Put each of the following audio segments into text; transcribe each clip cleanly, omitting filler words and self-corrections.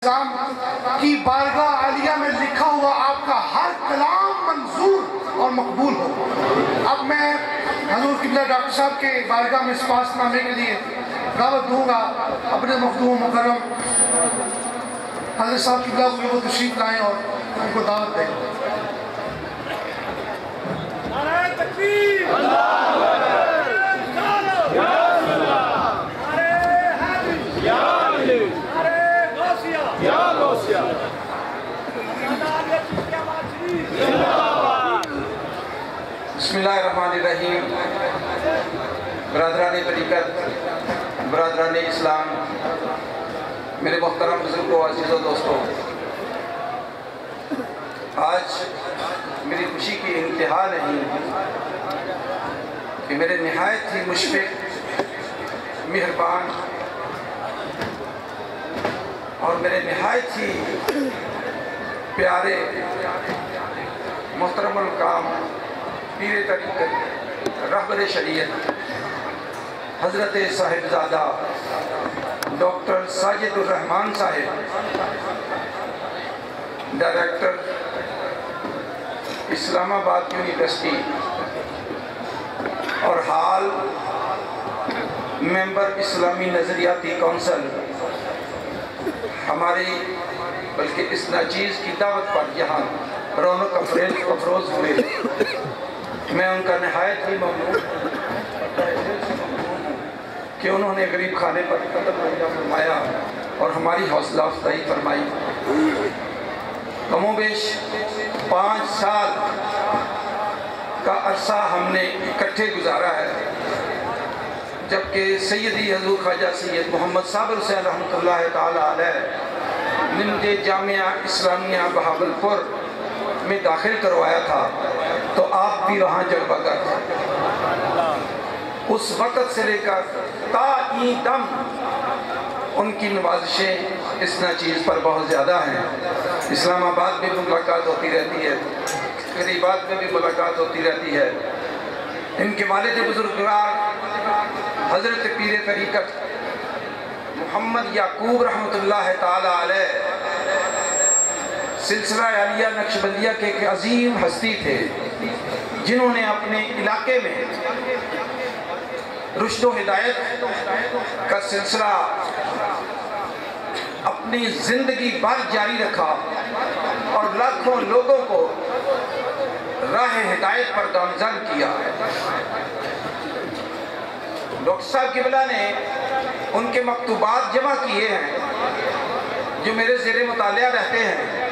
کی بارگاہ عالیہ میں لکھا ہوا آپ کا ہر کلام منظور اور مقبول ہو۔ اب میں حضور قبلہ ڈاکٹر صاحب کے بارگاہ میں سپاس نامے کے لیے دعوت دوں گا اپنے مخدوم مکرم حضرت صاحب قبلہ کو وہ تشریف لائیں اور ان کو دعوت دیں۔ نعرہ تکبیر، بسم اللہ الرحمن الرحیم۔ برادران طریقت، برادران اسلام، میرے محترم بزرگوں، عزیزوں، دوستوں، آج میری خوشی کی انتہا نہیں کہ میرے نہایت ہی مشفق، مہربان اور میرے نہایت ہی پیارے محترم الکام پیر طریقت رہبر شریعت حضرت صاحبزادہ ڈاکٹر ساجد الرحمان صاحب، ڈائریکٹر اسلام آباد یونیورسٹی اور حال ممبر اسلامی نظریاتی کونسل، ہماری بلکہ اس ناچیز کی دعوت پر یہاں رونق افروز ہوئے، میں ان کا نہایت ہی ممنون کہ انہوں نے غریب خانے پر قدم رکھنا فرمایا اور ہماری حوصلہ افزائی فرمائی۔ کم و بیش 5 سال کا عرصہ ہم نے اکٹھے گزارا ہے، جبکہ سیدی حضور خواجہ سید محمد صابر حسین رحمۃ اللہ تعالی علیہ نے جامعہ اسلامیہ بہاولپور میں داخل کروایا تھا تو آپ بھی وہاں جلوہ گر تھے۔ اس وقت سے لے کر تا این دم ان کی نوازشیں اس ناچیز پر بہت زیادہ ہیں۔ اسلام آباد میں بھی ملاقات ہوتی رہتی ہے، قریبات میں بھی ملاقات ہوتی رہتی ہے۔ ان کے والد بزرگوار حضرت پیر طریقت محمد یعقوب رحمۃ اللہ تعالی علیہ سلسلہ عالیہ نقشبندیہ کے ایک عظیم ہستی تھے، جنہوں نے اپنے علاقے میں رشد و ہدایت کا سلسلہ اپنی زندگی بھر جاری رکھا اور لاکھوں لوگوں کو راہ ہدایت پر گامزن کیا۔ ڈاکٹر صاحب قبلہ نے ان کے مکتوبات جمع کیے ہیں جو میرے زیر مطالعہ رہتے ہیں۔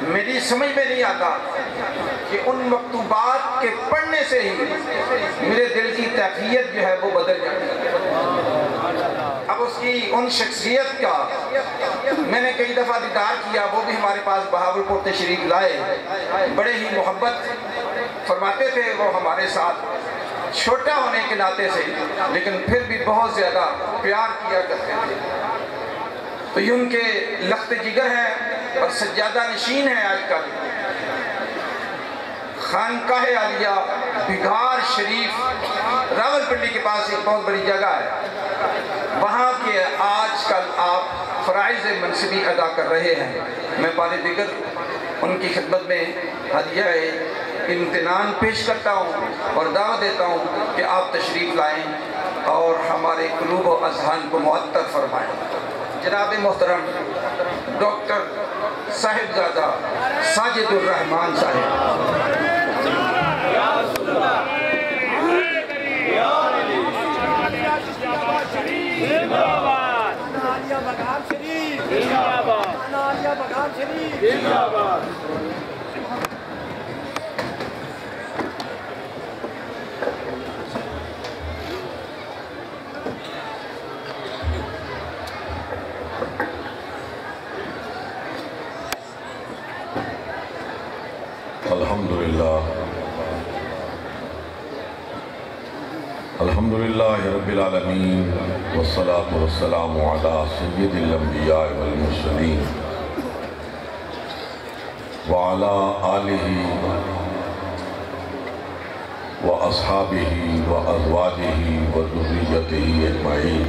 میری سمجھ میں نہیں آتا کہ ان مکتوبات کے پڑھنے سے ہی میرے دل کی کیفیت جو ہے وہ بدل جاتی ہے۔ اب اس کی ان شخصیت کا میں نے کئی دفعہ دیدار کیا، وہ بھی ہمارے پاس بہاولپور تشریف لائے، بڑے ہی محبت فرماتے تھے وہ ہمارے ساتھ، چھوٹا ہونے کے ناطے سے، لیکن پھر بھی بہت زیادہ پیار کیا کرتے تھے۔ تو یہ ان کے لخت جگر ہیں اور سجادہ نشین ہیں۔ آج کل خانقاہ عالیہ بگھار شریف راولپنڈی کے پاس ایک بہت بڑی جگہ ہے، وہاں کے آج کل آپ فرائض منصبی ادا کر رہے ہیں۔ میں بار دیگر ان کی خدمت میں ہدیہ امتنان پیش کرتا ہوں اور دعوت دیتا ہوں کہ آپ تشریف لائیں اور ہمارے قلوب و اذہان کو معطر فرمائیں۔ جناب محترم ڈاکٹر صاحبزادہ ساجد الرحمان صاحب۔ الحمدللہ رب العالمین والصلاة والسلام علی سید الانبیاء والمرسلین وعلی آلہ واصحابہ وازواجہ وذریتہ اجمعین۔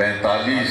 45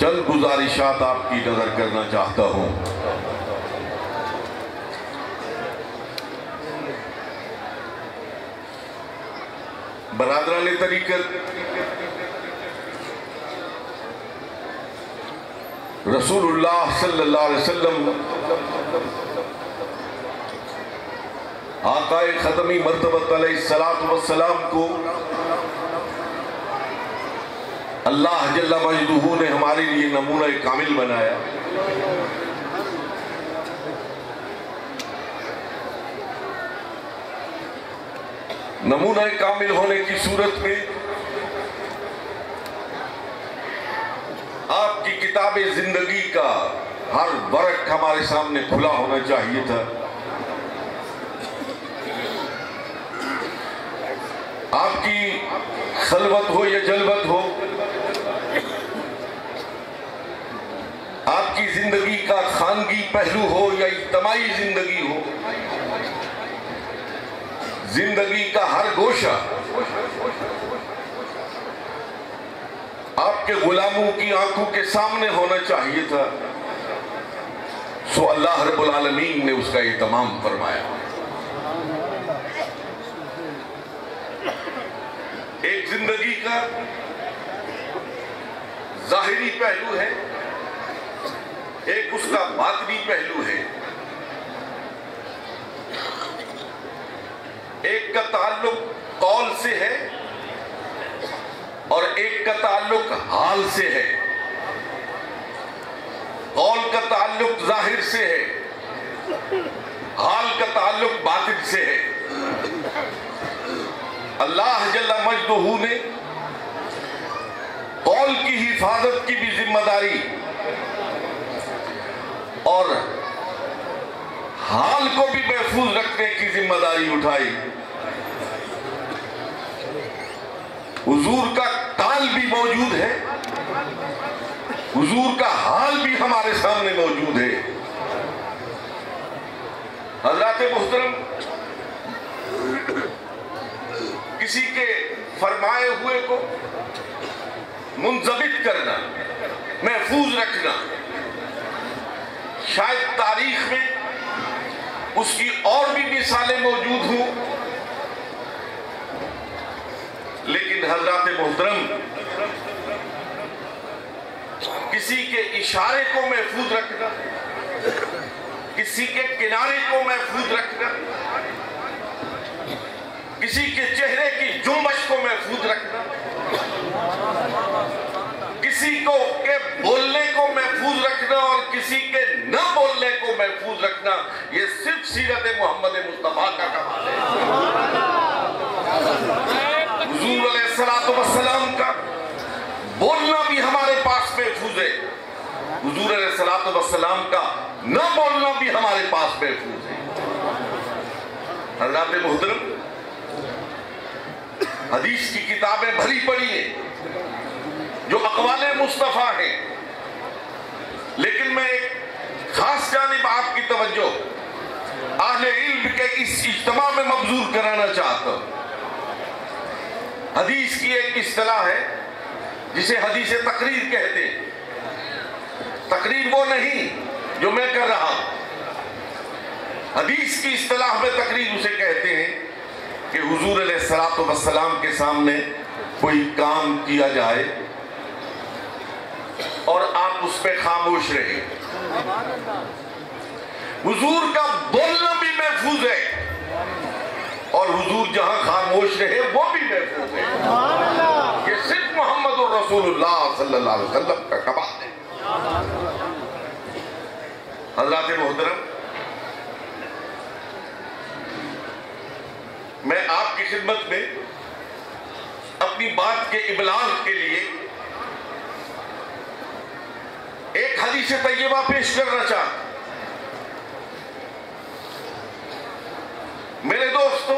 چند گزارشات آپ کی نظر کرنا چاہتا ہوں۔ برادران طریقت، رسول اللہ صلی اللہ علیہ وسلم آقائے ختمی مرتبت علیہ السلام کو اللہ جل مجدہ نے ہمارے لیے نمونہ کامل بنایا۔ نمونہ کامل ہونے کی صورت میں آپ کی کتاب زندگی کا ہر ورق ہمارے سامنے کھلا ہونا چاہیے تھا۔ آپ کی خلوت ہو یا جلوت ہو، آپ کی زندگی کا خانگی پہلو ہو یا اجتماعی زندگی ہو، زندگی کا ہر گوشہ آپ کے غلاموں کی آنکھوں کے سامنے ہونا چاہیے تھا۔ سو اللہ رب العالمین نے اس کا اہتمام فرمایا۔ ایک زندگی کا ظاہری پہلو ہے، ایک اس کا باطنی پہلو ہے۔ ایک کا تعلق قول سے ہے اور ایک کا تعلق حال سے ہے۔ قول کا تعلق ظاہر سے ہے، حال کا تعلق باطن سے ہے۔ اللہ جل مجدہ نے قول کی حفاظت کی بھی ذمہ داری اور حال کو بھی محفوظ رکھنے کی ذمہ داری اٹھائی۔ حضور کا قول بھی موجود ہے، حضور کا حال بھی ہمارے سامنے موجود ہے۔ حضرات محترم، کسی کے فرمائے ہوئے کو منضبط کرنا، محفوظ رکھنا، شاید تاریخ میں اس کی اور بھی مثالیں موجود ہوں، لیکن حضرات محترم، کسی کے اشارے کو محفوظ رکھنا، کسی کے کنارے کو محفوظ رکھنا، کسی کے چہرے کی جنبش کو محفوظ رکھنا، کسی کو کے بولنے کو محفوظ رکھنا اور کسی کے نہ بولنے کو محفوظ رکھنا، یہ صرف سیرت محمد مصطفیٰ کا کمال ہے۔ حضور علیہ السلام کا بولنا بھی ہمارے پاس محفوظ ہے، حضور علیہ السلام کا نہ بولنا بھی ہمارے پاس محفوظ ہے۔ حضرات محترم، حدیث کی کتابیں بھری پڑی ہیں جو اقوال مصطفیٰ ہیں، لیکن میں ایک خاص جانب آپ کی توجہ اہل علم کے اس اجتماع میں مبذول کرانا چاہتا ہوں۔ حدیث کی ایک اصطلاح ہے جسے حدیث تقریر کہتے ہیں۔ تقریر وہ نہیں جو میں کر رہا ہوں، حدیث کی اصطلاح میں تقریر اسے کہتے ہیں کہ حضور علیہ السلام کے سامنے کوئی کام کیا جائے اور آپ اس پہ خاموش رہیں۔ حضور کا بولنا بھی محفوظ ہے اور حضور جہاں خاموش رہے وہ بھی محفوظ ہے۔ یہ صرف محمد الرسول اللہ صلی اللہ علیہ وسلم کا کمال ہے۔ حضرات محترم، میں آپ کی خدمت میں اپنی بات کے ابلاغ کے لیے ایک حدیث طیبہ پیش کرنا چاہتا ہوں۔ میرے دوستو،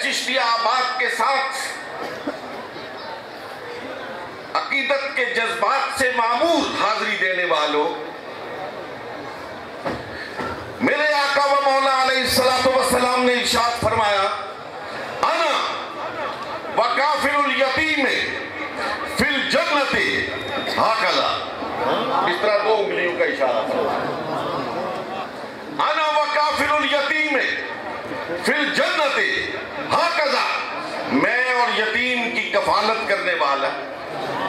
چشتیہ آباد کے ساتھ عقیدت کے جذبات سے معمور حاضری دینے والوں، میرے آقا و مولا علیہ السلام نے ارشاد فرمایا، انا وکافل الیتیم فی الجنت اس طرح 2 انگلیوں کا اشارہ فرمایا. انا وکافل الیتیم فی الجنت ہاکذا، میں اور یتیم کی کفالت کرنے والا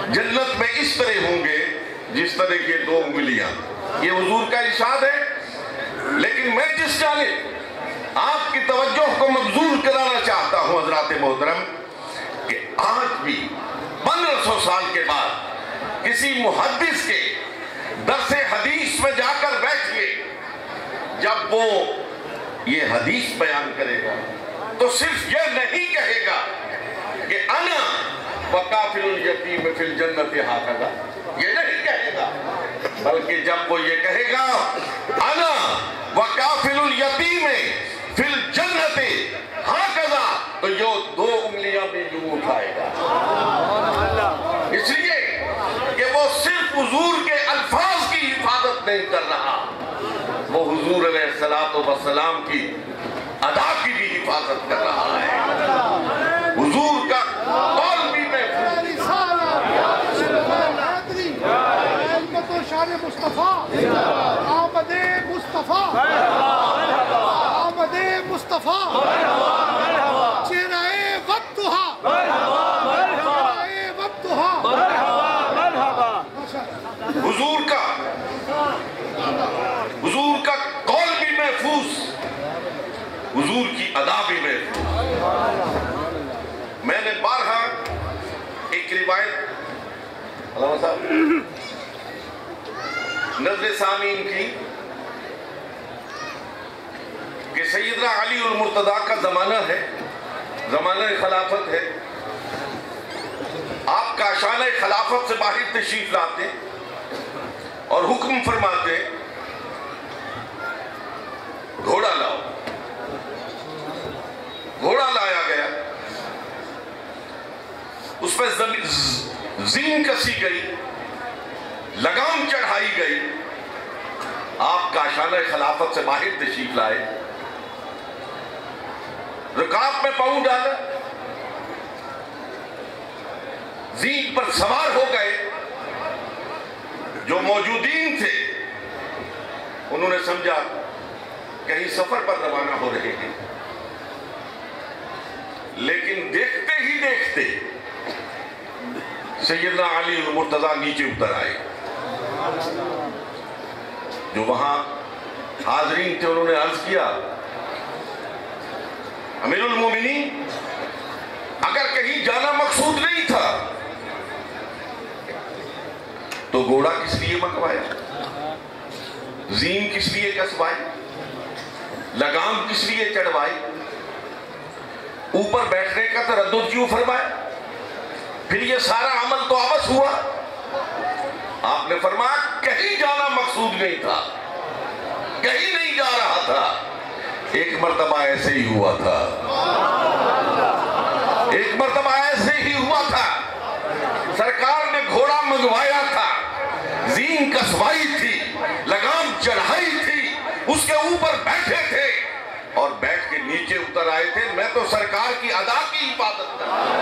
جنت میں اس طرح ہوں گے جس طرح کے 2 انگلیاں. یہ حضور کا ارشاد ہے. لیکن میں جس جانب آپ کی توجہ کو مبذول کرانا چاہتا ہوں حضرات محترم، کہ آج بھی 1500 سال کے بعد کسی محدث کے درس حدیث میں جا کر بیٹھیے، جب وہ یہ حدیث بیان کرے گا تو صرف یہ نہیں کہے گا کہ انا وکافل الیتیم فی الجنت ہاکذا، یہ نہیں کہے گا، بلکہ جب وہ یہ کہے گا انا وکافل الیتیم فی الجنت ہاکذا، تو یہ 2 انگلیاں بھی یوں اٹھائے گا. اس لیے کہ وہ صرف حضور کے الفاظ کی حفاظت نہیں کر رہا، وہ حضور علیہ السلام کی ادا کی بھی حفاظت کر رہا ہے. حضور کا قول بھی شان مصطفیٰ، آمد مصطفیٰ، آمد مصطفیٰ، چہرہ وقتہا، چہرہ وقتہا. حضور کا قول بھی محفوظ، حضور کی ادا بھی محفوظ. میں نے بارہا ایک روایت علامہ صاحب نظر سامعین کی کہ سیدنا علی المرتضیٰ کا زمانہ ہے، زمانہ خلافت ہے. آپ کا شان خلافت سے باہر تشریف لاتے اور حکم فرماتے گھوڑا لاؤ. گھوڑا لایا گیا، اس پہ زین کسی گئی، لگام چڑھائی گئی. آپ کا شان خلافت سے باہر تشریف لائے، رکاب میں پاؤں ڈالا، زین پر سوار ہو گئے. جو موجودین تھے انہوں نے سمجھا کہیں سفر پر روانہ ہو رہے ہیں، لیکن دیکھتے ہی دیکھتے سیدنا علی المرتضیٰ نیچے اتر آئے. جو وہاں حاضرین تھے انہوں نے عرض کیا امیر المومنین، اگر کہیں جانا مقصود نہیں تھا تو گھوڑا کس لیے منگوایا، زین کس لیے کسوائی، لگام کس لیے چڑھوائی، اوپر بیٹھنے کا تردد کیوں فرمایا، پھر یہ سارا عمل تو عبث ہوا. آپ نے فرمایا کہیں جانا مقصود نہیں تھا، کہیں نہیں جا رہا تھا. ایک مرتبہ ایسے ہی ہوا تھا، ایک مرتبہ ایسے ہی ہوا تھا. سرکار نے گھوڑا منگوایا تھا، زین کسوائی تھی، لگام چڑھائی تھی، اس کے اوپر بیٹھے تھے اور بیٹھ کے نیچے اتر آئے تھے. میں تو سرکار کی ادا کی حفاظت کر رہا ہوں.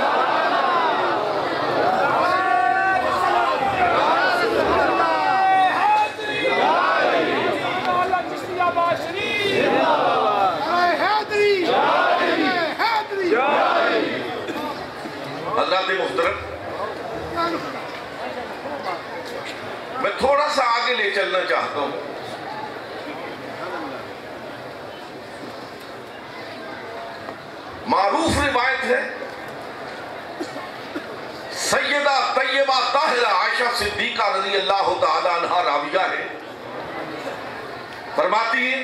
حضرات محترم، میں تھوڑا سا آگے لے چلنا چاہتا ہوں. معروف روایت ہے، سیدہ طیبہ طاہرہ عائشہ صدیقہ رضی اللہ تعالی عنہا راویہ ہے، فرماتی ہے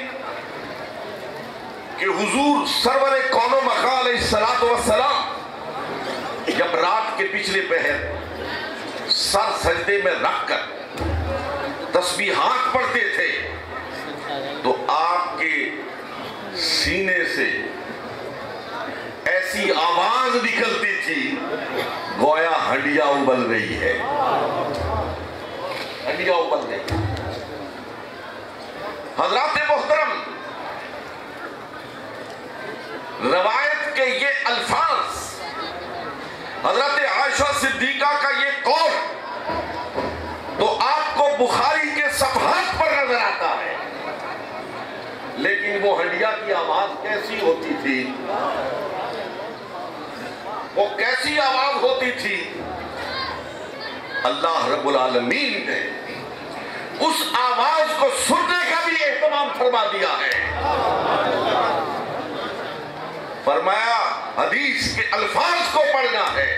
کہ حضور سرور کون و مکان علیہ السلام جب رات کے پچھلے پہر سر سجدے میں رکھ کر تسبیحات پڑھتے تھے تو آپ کے سینے سے ایسی آواز نکلتی تھی گویا ہڈیاں ابل رہی ہے، ہڈیاں ابل رہی. حضرات محترم، روایت کے یہ الفاظ، حضرت عائشہ صدیقہ کا یہ قول تو آپ کو کی آواز کیسی ہوتی تھی، وہ کیسی آواز ہوتی تھی، اللہ رب العالمین نے اس آواز کو سننے کا بھی اہتمام فرما دیا ہے۔ فرمایا حدیث کے الفاظ کو پڑھنا ہے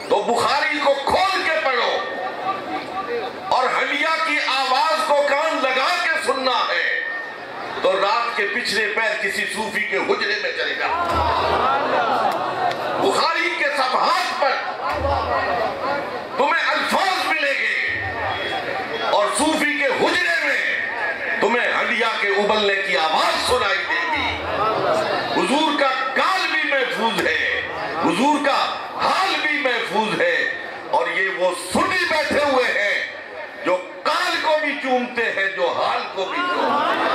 تو بخاری کو کھول کے پڑھو، اور حلیہ کی آواز کو کان لگا کے سننا ہے تو رات کے پچھلے پیر کسی صوفی کے حجرے میں چلے گا۔ بخاری کے صفحات پر تمہیں الفاظ ملیں گے اور صوفی کے حجرے میں تمہیں حلیہ کے ابلنے کی آواز سنائی دے گی۔ حضور کا کال بھی محفوظ ہے، حضور کا حال بھی محفوظ ہے، اور یہ وہ سنی بیٹھے ہوئے ہیں جو کال کو بھی چومتے ہیں، جو حال کو بھی چومتے ہیں۔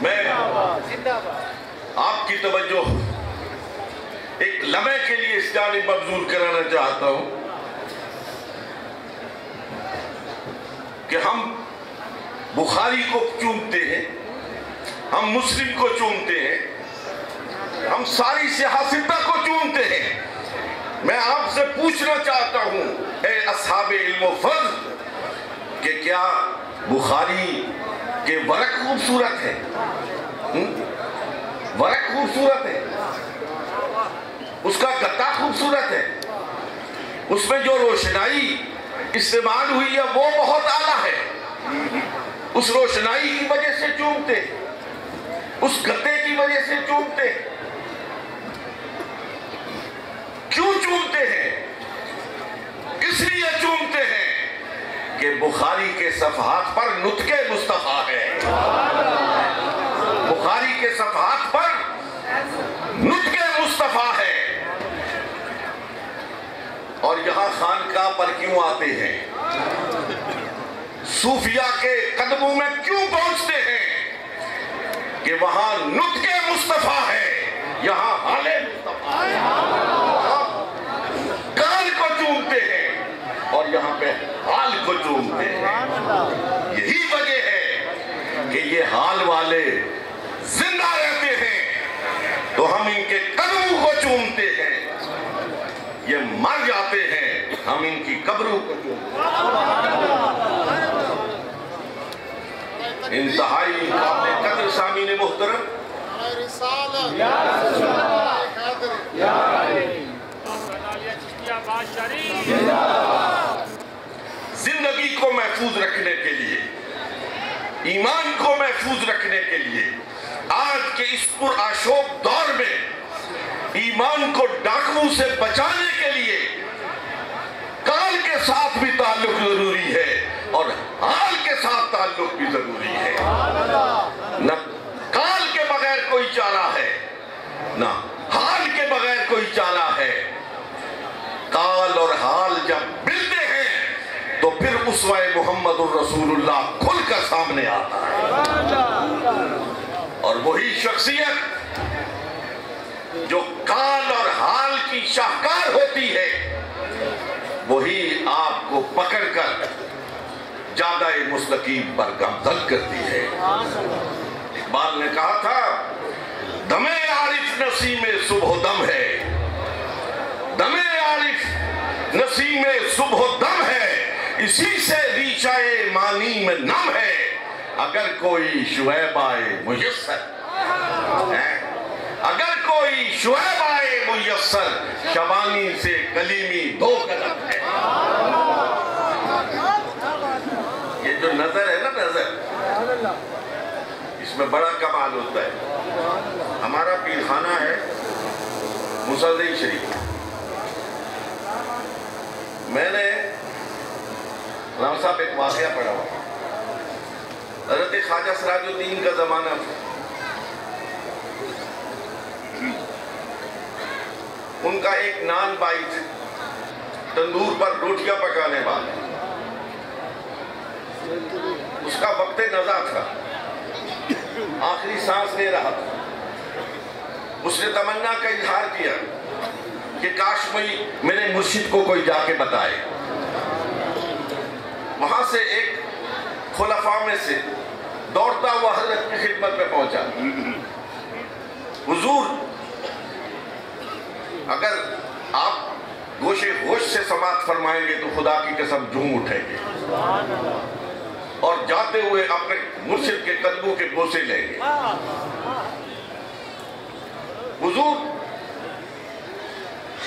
میں آپ کی توجہ ایک لمحے کے لیے اس جانب مبذول کرانا چاہتا ہوں کہ ہم بخاری کو چومتے ہیں، ہم مسلم کو چومتے ہیں، ہم ساری سیاستہ کو چومتے ہیں۔ میں آپ سے پوچھنا چاہتا ہوں اے اصحاب علم و فضل کہ کیا بخاری کے ورق خوبصورت ہے؟ ورق خوبصورت ہے، اس کا گتا خوبصورت ہے، اس میں جو روشنائی استعمال ہوئی ہے وہ بہت اعلیٰ ہے۔ اس روشنائی کی وجہ سے چومتے، اس گتے کی وجہ سے چومتے۔ کیوں چومتے ہیں؟ اس لیے چومتے ہیں کہ بخاری کے صفحات پر نطق مصطفیٰ ہے، بخاری کے صفحات پر نطق مصطفیٰ ہے۔ اور یہاں خانقاہ پر کیوں آتے ہیں؟ صوفیہ کے قدموں میں کیوں پہنچتے ہیں؟ کہ وہاں نطق مصطفیٰ ہے، یہاں حال مصطفیٰ ہے۔ وہاں کال کو چومتے ہیں اور یہاں پہ حال کو چومتے ہیں۔ یہی وجہ ہے کہ یہ حال والے زندہ رہتے ہیں تو ہم ان کے قدموں کو چومتے ہیں، یہ مر جاتے ہیں ہم ان کی قبروں کو چومتے ہیں۔ انتہائی قابل قدر سامعین محترم، زندگی کو محفوظ رکھنے کے لیے، ایمان کو محفوظ رکھنے کے لیے، آج کے اس پرآشوب دور میں ایمان کو ڈاکوؤں سے بچانے کے لیے کال کے ساتھ بھی تعلق ضروری ہے اور حال کے ساتھ تعلق بھی ضروری ہے۔ نہ کال کے بغیر کوئی چارہ ہے، نہ حال کے بغیر کوئی چارہ ہے۔ کال اور حال جب ملتے ہیں تو پھر اسوہ محمد الرسول اللہ کھل کر سامنے آتا ہے، اور وہی شخصیت جو کال اور حال کی شاہکار ہوتی ہے وہی آپ کو پکڑ کر جادہ مستقیم پر گامزن کرتی ہے۔ اقبال نے کہا تھا دم عارف نسیم صبح دم ہے، دم عارف نسیم صبح دم ہے، اسی سے ریشہ مانی میں نم ہے، اگر کوئی شعیب آئے میسر، اگر کوئی شعیب آئے میسر، شبانی سے کلیمی دو قدم ہے۔ یہ جو نظر ہے نا، نظر، اس میں بڑا کمال ہوتا ہے۔ ہمارا پیرخانہ ہے مصلی شریف، میں نے علامہ صاحب ایک واقعہ پڑھا ہوا، حضرت خواجہ سراج الدین کا زمانہ، ان کا ایک نان بائی تھے، تندور پر روٹیاں پکانے والے، اس کا وقت نزا تھا، آخری سانس لے رہا تھا، اس نے تمنا کا اظہار کیا کہ کاش میرے مرشد کو کوئی جا کے بتائے۔ وہاں سے ایک خلفاء میں سے دوڑتا ہوا حضرت کی خدمت میں پہنچا، حضور اگر آپ گوشے ہوش سے سماعت فرمائیں گے تو خدا کی قسم جھوم اٹھیں گے اور جاتے ہوئے اپنے مرشد کے قدموں کے بوسے لیں گے۔ حضور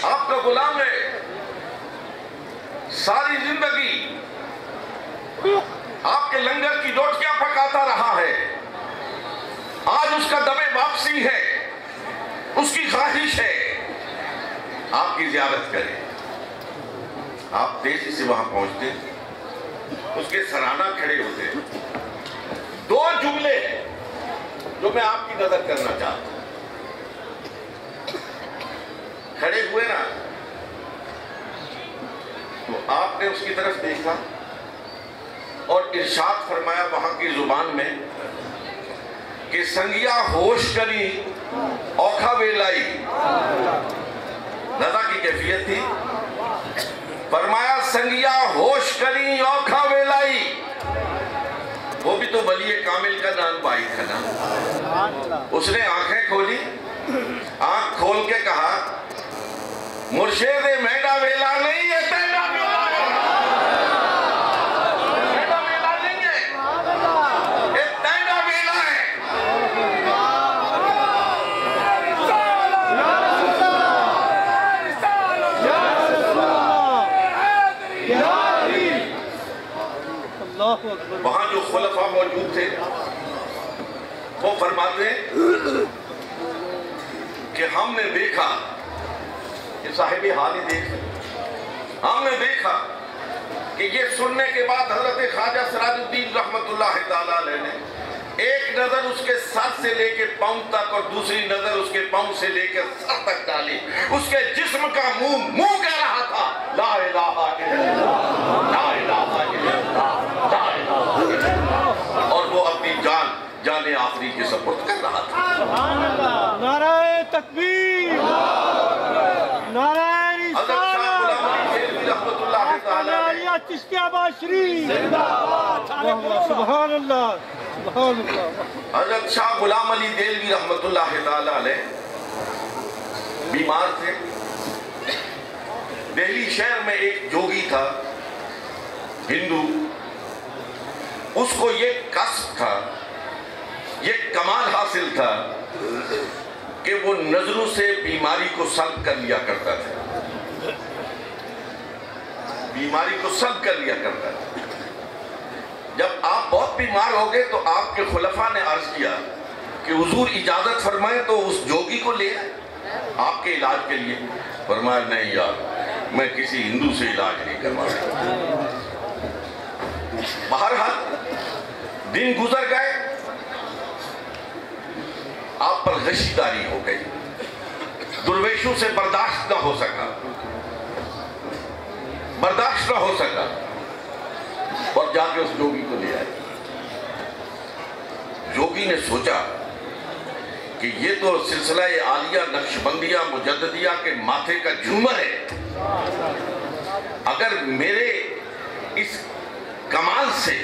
آپ کا غلام ہے، ساری زندگی آپ کے لنگر کی روٹیاں پکاتا رہا ہے، آج اس کا دم واپسی ہے، اس کی خواہش ہے آپ کی زیارت کریں۔ آپ تیزی سے وہاں پہنچتے، اس کے سرانہ کھڑے ہوتے، دو جملے جو میں آپ کی نظر کرنا چاہتا ہوں۔ کھڑے ہوئے نا تو آپ نے اس کی طرف دیکھا اور ارشاد فرمایا وہاں کی زبان میں کہ سنگیا ہوش کری اوکھا ویلائی۔ رضا کی کیفیت تھی، فرمایا سنگیا ہوش کری اوکھا ویلائی۔ وہ بھی تو ولی کامل کا نام پائی تھا نا۔ اس نے آنکھیں کھولی، آنکھ کھول کے کہا مرشد میڈا ویلا نہیں ہے، تیرا ویلا ہے۔ میڈا ویلا نہیں ہے، یہ تیرا ویلا ہے۔ وہاں جو خلفاء موجود تھے وہ فرماتے ہیں کہ ہم نے دیکھا، یہ صاحب حال ہی دیکھ، ہم نے دیکھا کہ یہ سننے کے بعد حضرت خواجہ سراج الدین رحمت اللہ تعالیٰ علیہ نے ایک نظر اس کے سر سے لے کے پاؤں تک اور دوسری نظر اس کے پاؤں سے لے کے سر تک ڈالی۔ اس کے جسم کا منہ کہہ رہا تھا لا الہ الا اللہ، لا الہ الا اللہ، لا الہ الا اللہ، اور وہ اپنی جان آخری کے سپرد کر رہا تھا۔ نعرہ تکبیر، نعرہ چشتی آباد شریف، سبحان اللہ، سبحان اللہ۔ حضرت شاہ غلام علی دیلوی رحمت اللہ تعالیٰ علیہ بیمار تھے۔ دہلی شہر میں ایک جوگی تھا ہندو، اس کو یہ کسب تھا، یہ کمال حاصل تھا کہ وہ نظروں سے بیماری کو سلب کر لیا کرتا تھا، بیماری کو سلب کر لیا کرتا تھا۔ جب آپ بہت بیمار ہو گئے تو آپ کے خلفاء نے عرض کیا کہ حضور اجازت فرمائیں تو اس جوگی کو لے آپ کے علاج کے لیے۔ فرمایا نہیں یار، میں کسی ہندو سے علاج نہیں کروا رہا۔ بہرحال دن گزر گئے، آپ پر غشی داری ہو گئی، درویشوں سے برداشت نہ ہو سکا، برداشت نہ ہو سکا، اور جا کے اس جوگی کو لے آئے۔ جوگی نے سوچا کہ یہ تو سلسلہ عالیہ نقشبندیہ مجددیہ کے ماتھے کا جھومر ہے، اگر میرے اس کمال سے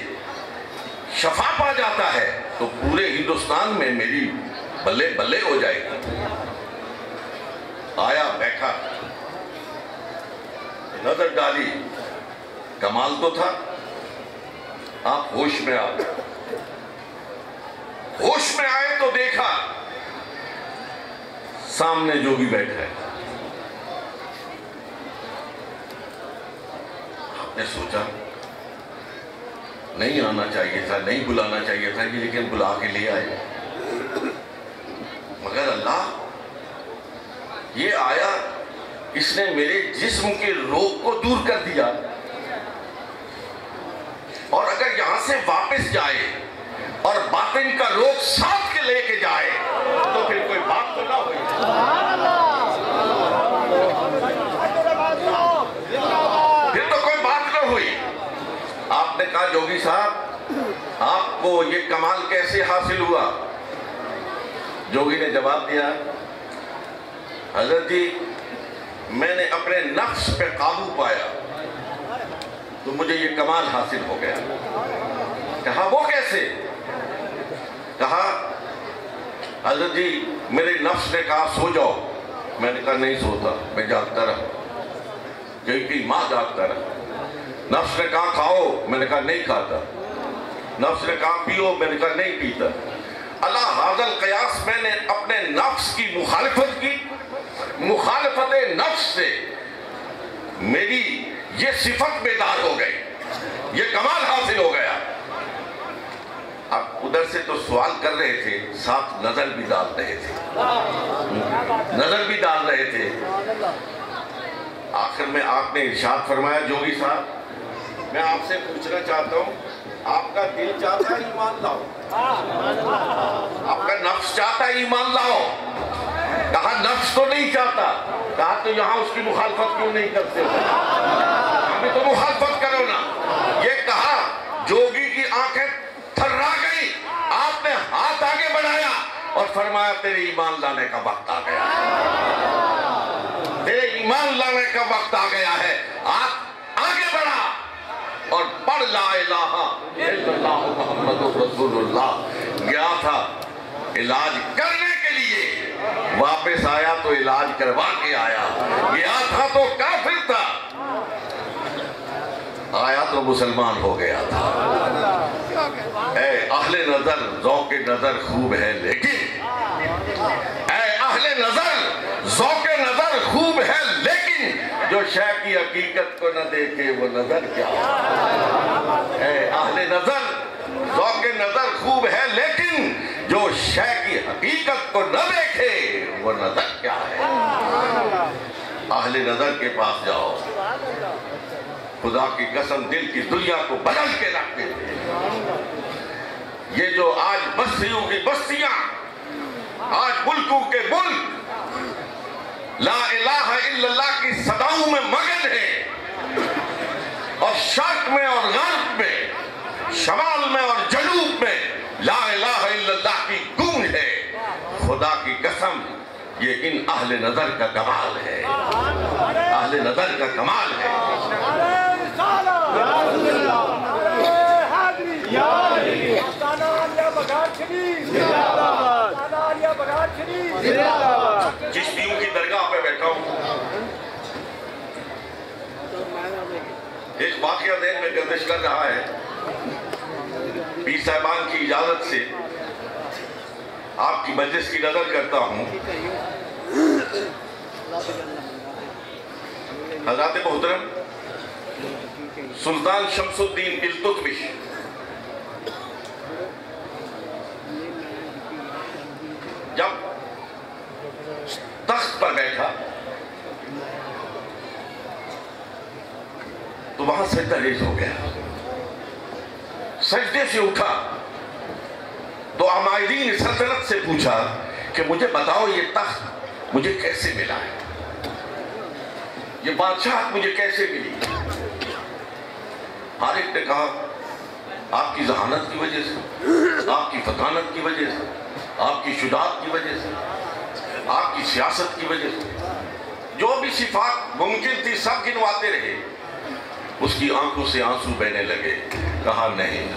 شفا پا جاتا ہے تو پورے ہندوستان میں میری بلے بلے ہو جائے گی۔ آیا، بیٹھا، نظر ڈالی، کمال تو تھا۔ آپ ہوش میں آ گئے، ہوش میں آئے تو دیکھا سامنے جوگی بیٹھا ہے۔ آپ نے سوچا نہیں آنا چاہیے تھا، نہیں بلانا چاہیے تھا، لیکن بلا کے لے آئے۔ مگر اللہ، یہ آیا، اس نے میرے جسم کے روگ کو دور کر دیا، اور اگر یہاں سے واپس جائے اور باطن کا روگ ساتھ کے لے کے جائے تو پھر کوئی بات تو نہ ہوئی۔ پھر تو کوئی بات نہ ہوئی۔ آپ نے کہا جوگی صاحب آپ کو یہ کمال کیسے حاصل ہوا؟ جوگی نے جواب دیا، حضرت جی میں نے اپنے نفس پہ قابو پایا تو مجھے یہ کمال حاصل ہو گیا۔ کہا وہ کیسے؟ کہا حضرت جی میرے نفس نے کہا سو جاؤ، میں نے کہا نہیں سوتا، میں جاگتا رہا، کیونکہ ماں جاگتا رہا۔ نفس نے کہا کھاؤ، میں نے کہا نہیں کھاتا۔ نفس نے کہا پیو، میں نے کہا نہیں پیتا۔ اللہ ھذا القیاس میں نے اپنے نفس کی مخالفت کی، مخالفت نفس سے میری یہ صفت بیدار ہو گئی، یہ کمال حاصل ہو گیا۔ اب ادھر سے تو سوال کر رہے تھے، ساتھ نظر بھی ڈال رہے تھے، نظر بھی ڈال رہے تھے۔ آخر میں آپ نے ارشاد فرمایا جوگی صاحب میں آپ سے پوچھنا چاہتا ہوں، آپ کا دل چاہتا ہے ایمان لاؤ، آپ کا نفس چاہتا ہے ایمان لاؤ؟ کہا نفس تو نہیں چاہتا۔ کہا تو یہاں اس کی مخالفت کیوں نہیں کرتے ہو؟ ابھی تو مخالفت کرو نا۔ یہ کہا جوگی کی آنکھیں تھرا گئی، آپ نے ہاتھ آگے بڑھایا اور فرمایا تیرے ایمان لانے کا وقت آ گیا ہے، تیرے ایمان لانے کا وقت آ گیا ہے۔ آپ آگے بڑھا اور پڑھ لا الہ الا اللہ محمد رسول اللہ۔ گیا تھا علاج کرنے کے لیے، واپس آیا تو علاج کروا کے آیا۔ گیا تھا تو کافر تھا، آیا تو مسلمان ہو گیا تھا۔ اے اہل نظر ذوق نظر خوب ہے لیکن، اے اہل نظر ذوق نظر خوب ہے لیکن، جو شے کی حقیقت کو نہ دیکھے وہ نظر کیا ہے؟ اے اہل نظر ذوق نظر خوب ہے لیکن، جو شے کی حقیقت کو نہ دیکھے وہ نظر کیا ہے؟ اہل نظر کے پاس جاؤ، خدا کی قسم دل کی دنیا کو بدل کے رکھتے تھے۔ یہ جو آج بستیوں کی بستیاں، آج ملکوں کے ملک لا الہ الا اللہ کی صداؤں میں مگن ہے، اور شرق میں اور غرب میں، شمال میں اور جنوب میں لا الہ الا اللہ کی گونج ہے۔ خدا کی قسم یہ ان اہل نظر کا کمال ہے، اہل نظر کا کمال ہے۔ چشتیوں کی درگاہ پہ بیٹھا ہوں، ایک واقعہ ذہن میں گردش کر رہا ہے۔ پیر صاحبان کی اجازت سے آپ کی مجلس کی نظر کرتا ہوں۔ حضرات محترم سلطان شمس الدین التتمش جب تخت پر بیٹھا تو وہاں سجدہ ریز ہو گیا، سجدے سے اٹھا تو عمائدین سلطنت سے پوچھا کہ مجھے بتاؤ یہ تخت مجھے کیسے ملا ہے، یہ بادشاہت مجھے کیسے ملی؟ ہر ایک نے کہا آپ کی ذہانت کی وجہ سے، آپ کی فطانت کی وجہ سے، آپ کی شجاعت کی وجہ سے، آپ کی سیاست کی وجہ سے، جو بھی صفات ممکن تھی سب گنواتے رہے۔ اس کی آنکھوں سے آنسو بہنے لگے۔ کہا نہیں،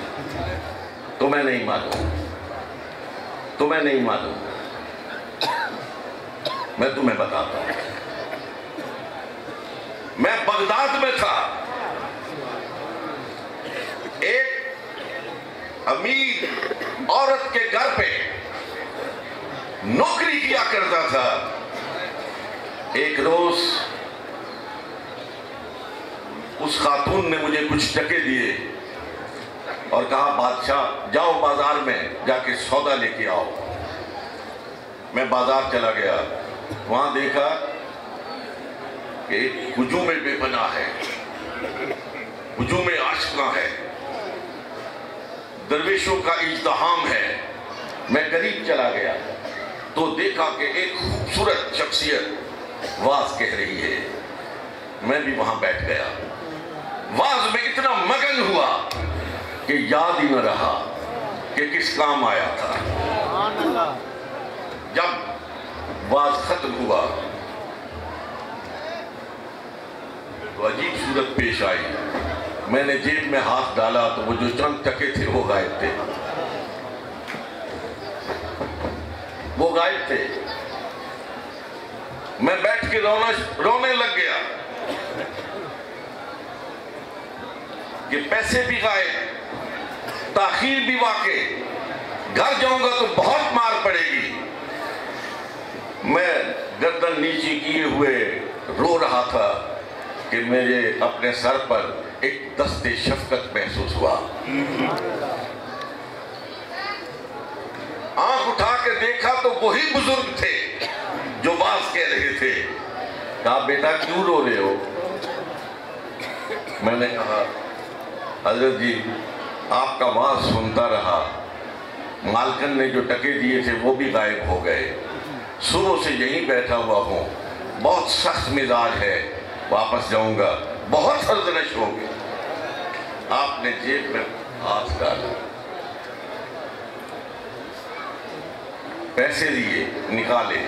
تمہیں نہیں معلوم، تمہیں نہیں معلوم، میں تمہیں بتاتا ہوں۔ میں بغداد میں تھا، ایک امیر عورت کے گھر پہ نوکری کیا کرتا تھا۔ ایک روز اس خاتون نے مجھے کچھ ٹکے دیے اور کہا بادشاہ جاؤ بازار میں جا کے سودا لے کے آؤ۔ میں بازار چلا گیا، وہاں دیکھا کہ ایک ہجوم بے پناہ ہے، ہجوم عاشقاں ہے، درویشوں کا اجتحام ہے۔ میں قریب چلا گیا تو دیکھا کہ ایک خوبصورت شخصیت واز کہہ رہی ہے۔ میں بھی وہاں بیٹھ گیا، واز میں اتنا مگن ہوا کہ یاد ہی نہ رہا کہ کس کام آیا تھا۔ جب واز ختم ہوا صورت پیش آئی. میں نے جیب میں ہاتھ ڈالا تو وہ جو چند ٹکے تھے وہ غائب تھے. وہ غائب تھے. میں بیٹھ کے رونے لگ گیا کہ پیسے بھی غائب, تاخیر بھی واقع, گھر جاؤں گا تو بہت مار پڑے گی. میں گردن نیچی کیے ہوئے رو رہا تھا کہ میرے اپنے سر پر ایک دست شفقت محسوس ہوا. آنکھ اٹھا کے دیکھا تو وہی بزرگ تھے جو باز کہہ رہے تھے. کہا بیٹا کیوں رو رہے ہو؟ میں نے کہا حضرت جی آپ کا واز سنتا رہا, مالکن نے جو ٹکے دیے تھے وہ بھی غائب ہو گئے. صبح سے یہیں بیٹھا ہوا ہوں, بہت سخت مزاج ہے, واپس جاؤں گا, بہت سرزنش ہوگی. آپ نے جیب میں ہاتھ ڈالا, پیسے دیے, نکالے,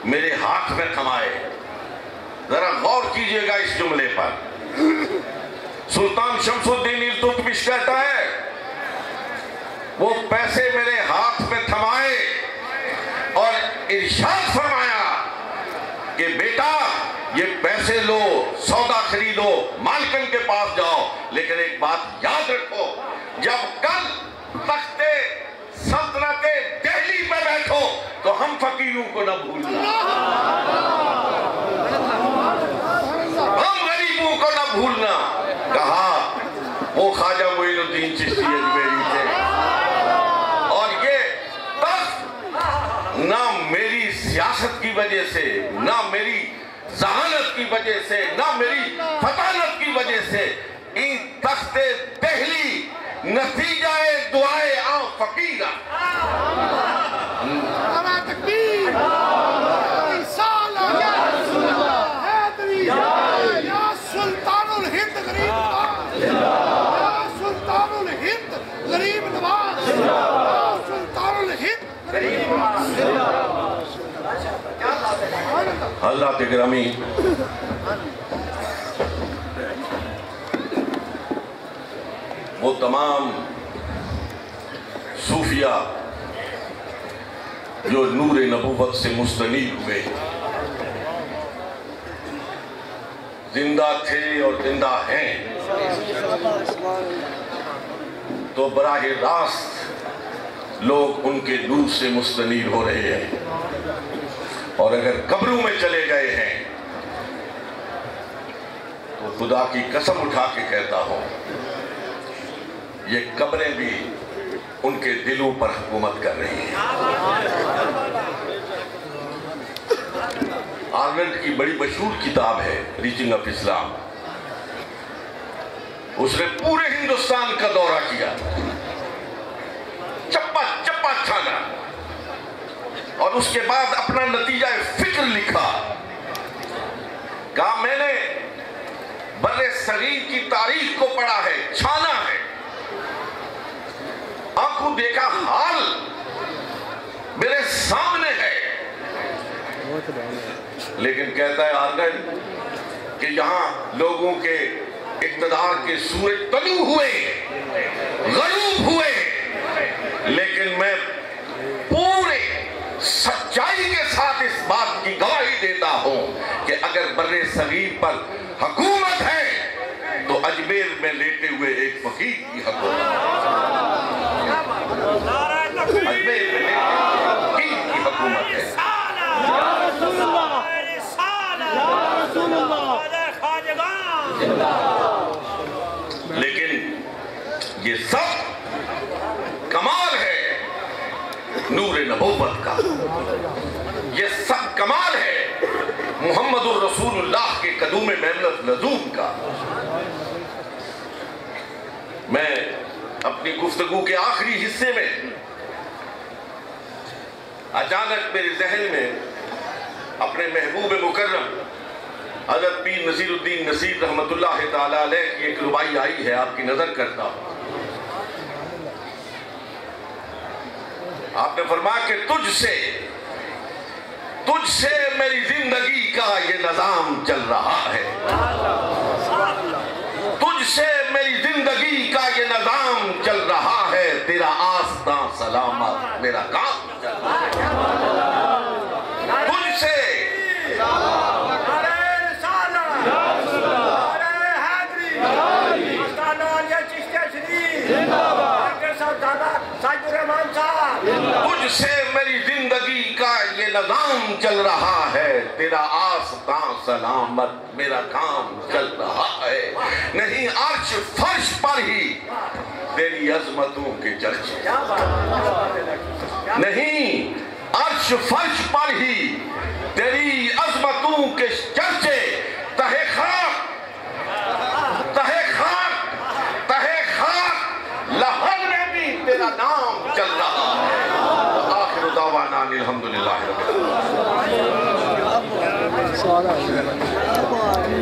میرے ہاتھ میں تھمائے. ذرا غور کیجئے گا اس جملے پر. سلطان شمس الدین التتمش کہتا ہے وہ پیسے میرے ہاتھ میں تھمائے اور ارشاد فرمایا کہ بیٹا یہ پیسے لو, سودا خریدو, مالکن کے پاس جاؤ, لیکن ایک بات یاد رکھو, جب کل تخت سلطنت دہلی پہ بیٹھو تو ہم فقیروں کو نہ بھولنا, ہم غریبوں کو نہ بھولنا. کہا وہ خواجہ معین الدین چشتی اجمیری تھے, اور یہ تخت نہ میری سیاست کی وجہ سے, نہ میری ذہانت کی وجہ سے, نہ میری فطانت کی وجہ سے, ان تخت دہلی نتیجہ دعائے عام فقیرہ. نعرہ تکبیر, رسالہ, حیدری, یا سلطان الہند غریب نواز, یا سلطان الہند غریب نواز, یا سلطان الہند غریب نواز. حضرات گرامی, وہ تمام صوفیہ جو نور نبوت سے مستنیر ہوئے, زندہ تھے اور زندہ ہیں, تو براہ راست لوگ ان کے نور سے مستنیر ہو رہے ہیں. اور اگر قبروں میں چلے گئے ہیں تو خدا کی قسم اٹھا کے کہتا ہوں یہ قبریں بھی ان کے دلوں پر حکومت کر رہی ہیں. آرلینڈ کی بڑی مشہور کتاب ہے ریچنگ آف اسلام, اس نے پورے ہندوستان کا دورہ کیا, چپا چپا چھانا, اور اس کے بعد اپنا نتیجہ فکر لکھا. کہا میں نے بر صغیر کی تاریخ کو پڑھا ہے, چھانا ہے, آنکھوں دیکھا حال میرے سامنے ہے, لیکن کہتا ہے آرلینڈ کہ یہاں لوگوں کے اقتدار کے سورج طلوع ہوئے, غروب ہوئے, لیکن میں پورے سچائی کے ساتھ اس بات کی گواہی دیتا ہوں کہ اگر بر صغیر پر حکومت ہے تو اجمیر میں لیٹے ہوئے ایک فقیر کی حکومت ہے. اجمیر میں لیٹے ہوئے فقیر کی حکومت ہے. لیکن یہ سب کمال ہے نور نبوت کا, یہ سب کمال ہے محمد الرسول اللہ کے قدوم محمد لزوم کا. میں اپنی گفتگو کے آخری حصے میں اچانک میرے ذہن میں اپنے محبوب مکرم حضرت پیر نصیر الدین نصیر رحمت اللہ تعالیٰ علیہ کی ایک ربائی آئی ہے, آپ کی نظر کرتا ہوں. آپ نے فرمایا کہ تجھ سے میری زندگی کا یہ نظام چل رہا ہے. تجھ سے میری زندگی کا یہ نظام چل رہا ہے، تیرا آستاں سلامت میرا کام چل رہا ہے، تجھ سے تجھ سے میری زندگی کا یہ نظام چل رہا ہے، تیرا آستاں سلامت میرا کام چل رہا ہے، نہیں عرش فرش پر ہی تیری عظمتوں کے چرچے، نہیں عرش فرش پر ہی تیری عظمتوں کے چرچے، تہے خاک تہے خاک تہے خاک لہر میں بھی تیرا نام چل رہا ہے۔ آخر دعوانا الحمدللہ رب العالمین۔